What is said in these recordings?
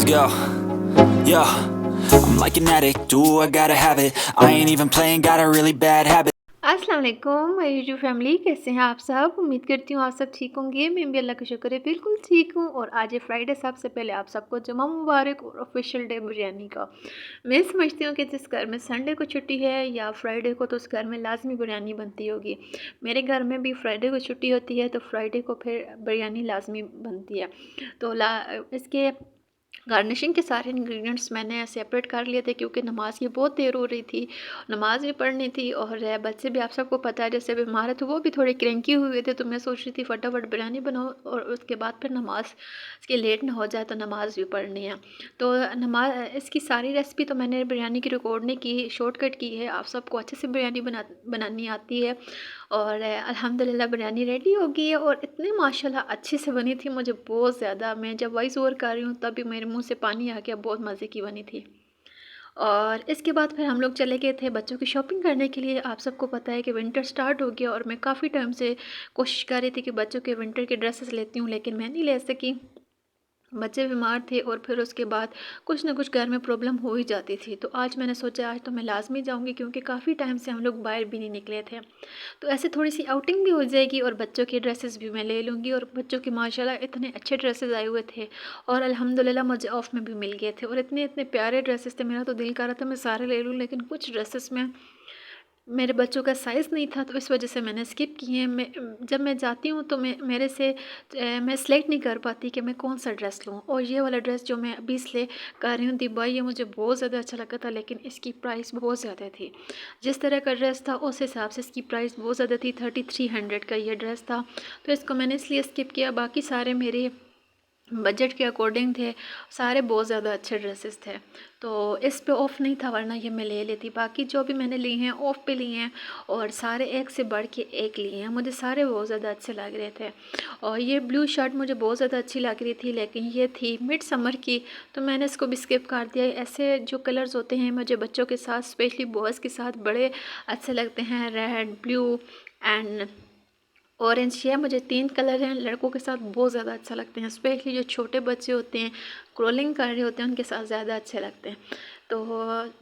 let's go. Yo, I'm like an addict, do I gotta have it. I ain't even playing, got a really bad habit. अस्सलाम वालेकुम मेरी YouTube family, कैसे हैं आप सब। उम्मीद करती हूँ आप सब ठीक होंगे। मैं भी अल्लाह का शुक्र है बिल्कुल ठीक हूँ। और आज है फ्राइडे, सबसे पहले आप सबको जुमा मुबारक और ऑफिशियल डे बिरयानी का। मैं समझती हूँ कि जिस घर में संडे को छुट्टी है या फ्राइडे को, तो उस घर में लाजमी बिरयानी बनती होगी। मेरे घर में भी फ्राइडे को छुट्टी होती है तो फ्राइडे को फिर बिरयानी लाजमी बनती है। तो इसके गार्निशिंग के सारे इंग्रेडिएंट्स मैंने सेपरेट कर लिए थे क्योंकि नमाज की बहुत देर हो रही थी, नमाज भी पढ़नी थी और बच्चे भी आप सबको पता है जैसे बीमार है तो वो भी थोड़े क्रैंकी हुए थे। तो मैं सोच रही थी फटाफट बिरयानी बनाओ और उसके बाद फिर नमाज इसके लेट ना हो जाए, तो नमाज भी पढ़नी है। तो नमाज इसकी सारी रेसिपी तो मैंने बिरयानी की रिकॉर्ड नहीं की, शॉर्टकट की है। आप सबको अच्छे से बिरयानी बनानी आती है। और अल्हम्दुलिल्लाह बिरयानी रेडी हो गई है और इतनी माशाल्लाह अच्छी से बनी थी, मुझे बहुत ज़्यादा, मैं जब वॉइस ओवर कर रही हूँ तब भी मेरे मुंह से पानी आ गया, बहुत मज़े की बनी थी। और इसके बाद फिर हम लोग चले गए थे बच्चों की शॉपिंग करने के लिए। आप सबको पता है कि विंटर स्टार्ट हो गया और मैं काफ़ी टाइम से कोशिश कर रही थी कि बच्चों के विंटर के ड्रेसेस लेती हूँ, लेकिन मैं नहीं ले सकी। बच्चे बीमार थे और फिर उसके बाद कुछ ना कुछ घर में प्रॉब्लम हो ही जाती थी। तो आज मैंने सोचा आज तो मैं लाजमी जाऊंगी क्योंकि काफ़ी टाइम से हम लोग बाहर भी नहीं निकले थे। तो ऐसे थोड़ी सी आउटिंग भी हो जाएगी और बच्चों के ड्रेसेस भी मैं ले लूँगी। और बच्चों के माशाल्लाह इतने अच्छे ड्रेसेस आए हुए थे और अल्हम्दुलिल्लाह मुझे ऑफ में भी मिल गए थे और इतने इतने प्यारे ड्रेसेस थे। मेरा तो दिल कर रहा था मैं सारे ले लूँ, लेकिन कुछ ड्रेसेस में मेरे बच्चों का साइज़ नहीं था तो इस वजह से मैंने स्किप किए। मैं जब मैं जाती हूँ तो मेरे से मैं सेलेक्ट नहीं कर पाती कि मैं कौन सा ड्रेस लूँ। और ये वाला ड्रेस जो मैं अभी इसलिए कर रही हूँ दिवाई, ये मुझे बहुत ज़्यादा अच्छा लगा था, लेकिन इसकी प्राइस बहुत ज़्यादा थी। जिस तरह का ड्रेस था उस हिसाब से इसकी प्राइस बहुत ज़्यादा थी। 3300 का ये ड्रेस था, तो इसको मैंने इसलिए स्किप किया। बाकी सारे मेरे बजट के अकॉर्डिंग थे, सारे बहुत ज़्यादा अच्छे ड्रेसेस थे, तो इस पे ऑफ़ नहीं था, वरना ये मैं ले लेती। बाकी जो भी मैंने लिए हैं ऑफ़ पे लिए हैं और सारे एक से बढ़ के एक लिए हैं, मुझे सारे बहुत ज़्यादा अच्छे लग रहे थे। और ये ब्लू शर्ट मुझे बहुत ज़्यादा अच्छी लग रही थी, लेकिन ये थी मिड समर की तो मैंने इसको भी स्किप कर दिया। ऐसे जो कलर्स होते हैं मुझे बच्चों के साथ, स्पेशली बॉयज़ के साथ बड़े अच्छे लगते हैं। रेड, ब्लू एंड ऑरेंज, ये मुझे तीन कलर हैं, लड़कों के साथ बहुत ज़्यादा अच्छा लगते हैं। स्पेशली जो छोटे बच्चे होते हैं, क्रोलिंग कर रहे होते हैं, उनके साथ ज़्यादा अच्छे लगते हैं। तो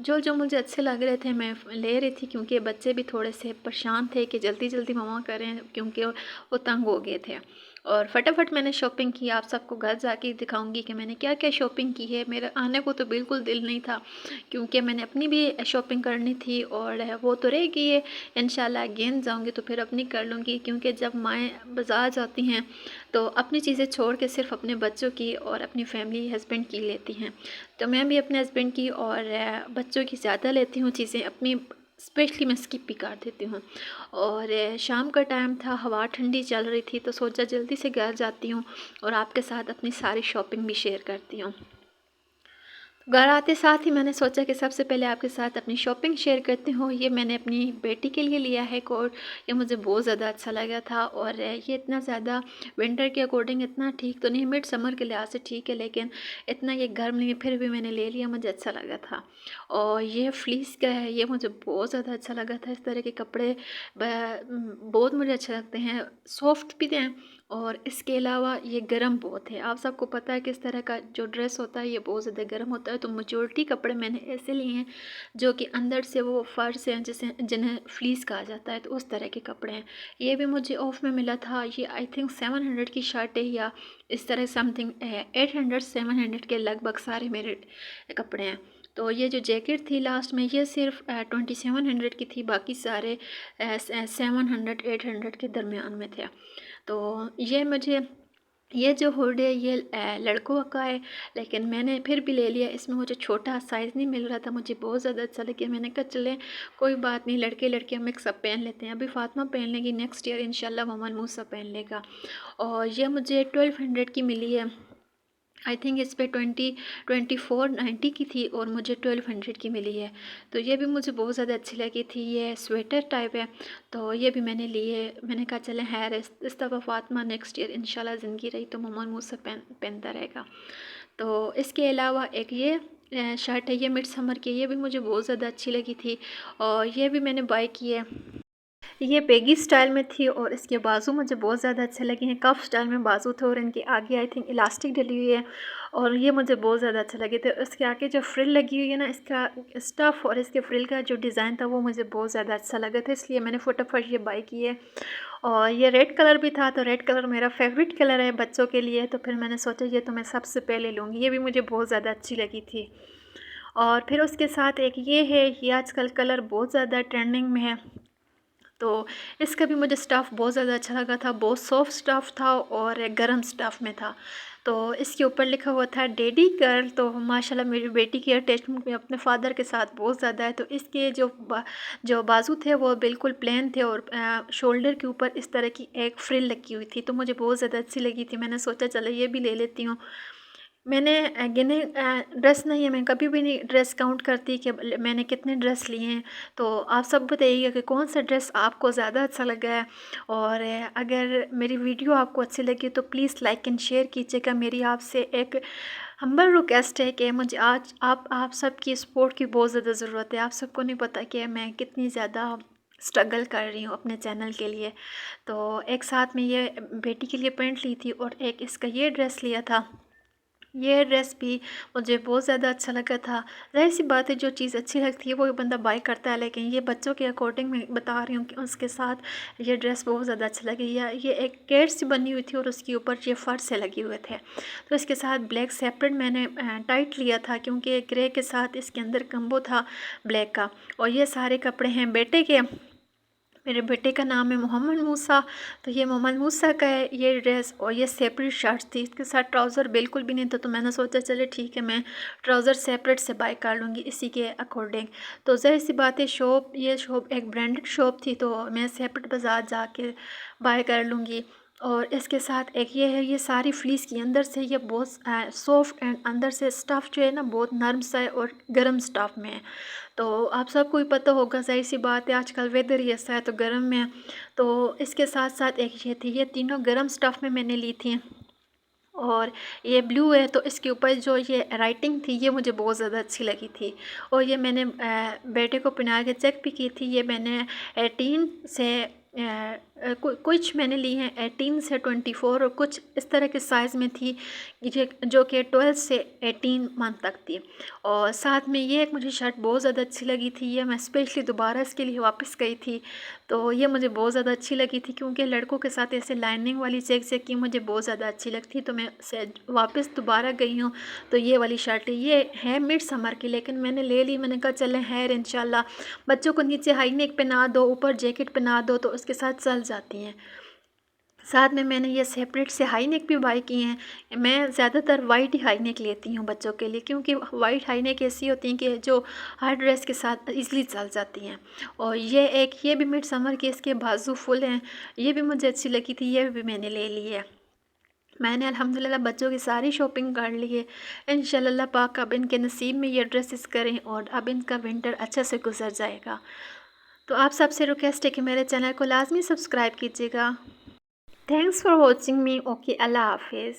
जो जो मुझे अच्छे लग रहे थे मैं ले रही थी, क्योंकि बच्चे भी थोड़े से परेशान थे कि जल्दी जल्दी मम्मा करें, क्योंकि वो तंग हो गए थे। और फटाफट मैंने शॉपिंग की। आप सबको घर जाके दिखाऊंगी कि मैंने क्या क्या शॉपिंग की है। मेरा आने को तो बिल्कुल दिल नहीं था क्योंकि मैंने अपनी भी शॉपिंग करनी थी और वो तो रह गई है। इंशाल्लाह अगेन जाऊंगी तो फिर अपनी कर लूँगी, क्योंकि जब माएँ बाज़ार जाती हैं तो अपनी चीज़ें छोड़ के सिर्फ अपने बच्चों की और अपनी फैमिली हस्बैंड की लेती हैं। तो मैं भी अपने हस्बैंड की और बच्चों की ज़्यादा लेती हूँ चीज़ें, अपनी स्पेशली मैं स्किप भी कर देती हूँ। और शाम का टाइम था, हवा ठंडी चल रही थी, तो सोचा जल्दी से घर जाती हूँ और आपके साथ अपनी सारी शॉपिंग भी शेयर करती हूँ। घर आते साथ ही मैंने सोचा कि सबसे पहले आपके साथ अपनी शॉपिंग शेयर करती हूँ। ये मैंने अपनी बेटी के लिए लिया है कोट, ये मुझे बहुत ज़्यादा अच्छा लगा था। और ये इतना ज़्यादा विंटर के अकॉर्डिंग इतना ठीक तो नहीं, मिड समर के लिहाज से ठीक है, लेकिन इतना ये गर्म नहीं है, फिर भी मैंने ले लिया, मुझे अच्छा लगा था। और ये फ्लीस का है, ये मुझे बहुत ज़्यादा अच्छा लगा था। इस तरह के कपड़े बहुत मुझे अच्छे लगते हैं, सॉफ्ट भी हैं और इसके अलावा ये गर्म बहुत है। आप सबको पता है कि इस तरह का जो ड्रेस होता है ये बहुत ज़्यादा गर्म होता है, तो मेजॉरिटी कपड़े मैंने ऐसे लिए हैं जो कि अंदर से वो फर्श हैं, जिसे जिन्हें फ्लीस कहा जाता है, तो उस तरह के कपड़े हैं। ये भी मुझे ऑफ में मिला था। ये आई थिंक 700 की शर्ट है या इस तरह समथिंग 800-700 के लगभग सारे मेरे कपड़े हैं। तो ये जो जैकेट थी लास्ट में ये सिर्फ 2700 की थी, बाकी सारे 700-800 के दरमियान में थे। तो ये जो हुड है ये लड़कों का है, लेकिन मैंने फिर भी ले लिया। इसमें मुझे छोटा साइज़ नहीं मिल रहा था, मुझे बहुत ज़्यादा अच्छा लगे। मैंने कहा चलें कोई बात नहीं, लड़के लड़कियां मिक्स अप पहन लेते हैं। अभी फातिमा पहन लेगी, नेक्स्ट ईयर इंशाल्लाह मोहम्मद मूसा पहन लेगा। और ये मुझे 1200 की मिली है। आई थिंक इस पे 2490 की थी और मुझे 1200 की मिली है। तो ये भी मुझे बहुत ज़्यादा अच्छी लगी थी। ये स्वेटर टाइप है, तो ये भी मैंने ली है। मैंने कहा चलें है इस दफ़ा फातिमा नेक्स्ट ईयर इंशाल्लाह ज़िंदगी रही तो मोहम्मद मूसा पहनता रहेगा। तो इसके अलावा एक ये शर्ट है, ये मिड समर की, ये भी मुझे बहुत ज़्यादा अच्छी लगी थी और ये भी मैंने बाय की है। ये बेगी स्टाइल में थी और इसके बाजू मुझे बहुत ज़्यादा अच्छे लगे हैं। कफ स्टाइल में बाजू थे और इनके आगे आई थिंक इलास्टिक डली हुई है और ये मुझे बहुत ज़्यादा अच्छे लगे थे। उसके आगे जो फ्रिल लगी हुई है ना, इसका स्टफ़ और इसके फ्रिल का जो डिज़ाइन था वो मुझे बहुत ज़्यादा अच्छा लगा था, इसलिए मैंने फटाफट ये बाय की है। और ये रेड कलर भी था, तो रेड कलर मेरा फेवरेट कलर है बच्चों के लिए, तो फिर मैंने सोचा ये तो मैं सबसे पहले लूँगी। ये भी मुझे बहुत ज़्यादा अच्छी लगी थी। और फिर उसके साथ एक ये है, ये आजकल कलर बहुत ज़्यादा ट्रेंडिंग में है, तो इसका भी मुझे स्टफ़ बहुत ज़्यादा अच्छा लगा था। बहुत सॉफ्ट स्टफ़ था और गर्म स्टफ़ में था। तो इसके ऊपर लिखा हुआ था डैडी गर्ल। तो माशाल्लाह मेरी बेटी की अटैचमेंट में अपने फ़ादर के साथ बहुत ज़्यादा है, तो इसके जो बाजू थे वो बिल्कुल प्लेन थे और शोल्डर के ऊपर इस तरह की एक फ्रिल लगी हुई थी, तो मुझे बहुत ज़्यादा अच्छी लगी थी। मैंने सोचा चलो ये भी ले लेती हूँ। मैंने गिने ड्रेस नहीं है, मैं कभी भी नहीं ड्रेस काउंट करती कि मैंने कितने ड्रेस लिए हैं। तो आप सब बताइएगा कि कौन सा ड्रेस आपको ज़्यादा अच्छा लगा है। और अगर मेरी वीडियो आपको अच्छी लगी तो प्लीज़ लाइक एंड शेयर कीजिएगा। मेरी आपसे एक हम्बल रिक्वेस्ट है कि मुझे आज आप सबकी सपोर्ट की बहुत ज़्यादा ज़रूरत है। आप सबको नहीं पता कि मैं कितनी ज़्यादा स्ट्रगल कर रही हूँ अपने चैनल के लिए। तो एक साथ में ये बेटी के लिए पैंट ली थी और एक इसका ये ड्रेस लिया था। ये ड्रेस भी मुझे बहुत ज़्यादा अच्छा लगा था। ज़ाहिर-सी बात है जो चीज़ अच्छी लगती है वो बंदा बाय करता है, लेकिन ये बच्चों के अकॉर्डिंग मैं बता रही हूँ कि उसके साथ ये ड्रेस बहुत ज़्यादा अच्छा लगी। या ये एक कैट सी बनी हुई थी और उसके ऊपर ये फर से लगे हुए थे। तो इसके साथ ब्लैक सेपरेट मैंने टाइट लिया था, क्योंकि ग्रे के साथ इसके अंदर कम्बो था ब्लैक का। और ये सारे कपड़े हैं बेटे के। मेरे बेटे का नाम है मोहम्मद मूसा, तो ये मोहम्मद मूसा का है ये ड्रेस। और ये सेपरेट शर्ट्स थी, इसके साथ ट्राउज़र बिल्कुल भी नहीं था, तो मैंने सोचा चले ठीक है मैं ट्राउज़र सेपरेट से बाय कर लूँगी इसी के अकॉर्डिंग। तो ज़ाहिर-सी बात है ये शॉप एक ब्रांडेड शॉप थी, तो मैं सेपरेट बाज़ार जाके बाय कर लूँगी। और इसके साथ एक ये है, ये सारी फ्लीस की अंदर से ये बहुत सॉफ्ट एंड अंदर से स्टफ़ जो है ना बहुत नरम सा है और गर्म स्टफ़ में है। तो आप सबको ही पता होगा, ज़ाहिर-सी बात है आजकल वेदर ही ऐसा है तो गर्म में है। तो इसके साथ-साथ एक ये थी, ये तीनों गर्म स्टफ़ में मैंने ली थी। और ये ब्लू है, तो इसके ऊपर जो ये राइटिंग थी ये मुझे बहुत ज़्यादा अच्छी लगी थी। और ये मैंने बेटे को पहना के चेक भी की थी। ये मैंने 18 से कुछ मैंने ली हैं 18 से 24 और कुछ इस तरह के साइज़ में थी जो कि 12 से 18 मंथ तक थी। और साथ में ये एक मुझे शर्ट बहुत ज़्यादा अच्छी लगी थी, ये मैं स्पेशली दोबारा इसके लिए वापस गई थी, तो ये मुझे बहुत ज़्यादा अच्छी लगी थी, क्योंकि लड़कों के साथ ऐसे लाइनिंग वाली चेक की मुझे बहुत ज़्यादा अच्छी लगती, तो मैं वापस दोबारा गई हूँ। तो ये वाली शर्ट ये है मिड समर की, लेकिन मैंने ले ली। मैंने कहा चलें खैर इंशाल्लाह, बच्चों को नीचे हाई नेक पहना दो, ऊपर जैकेट पहना दो तो उसके साथ चल जाती हैं। साथ में मैंने ये सेपरेट से हाई नेक भी बाय किए हैं। मैं ज़्यादातर वाइट ही हाई नेक लेती हूँ बच्चों के लिए, क्योंकि वाइट हाई नेक ऐसी होती हैं कि जो हर ड्रेस के साथ ईज़िली चल जाती हैं। और ये भी मिड समर के इसके बाजू फुल हैं, ये भी मुझे अच्छी लगी थी, ये भी मैंने ले ली है। मैंने अल्हम्दुलिल्लाह बच्चों की सारी शॉपिंग कर ली है। इंशाअल्लाह पाक अब इनके नसीब में ये ड्रेसेस करें और अब इनका विंटर अच्छे से गुजर जाएगा। तो आप सबसे रिक्वेस्ट है कि मेरे चैनल को लाज़मी सब्सक्राइब कीजिएगा। Thanks for watching me. Okay, अल्लाह हाफिज़।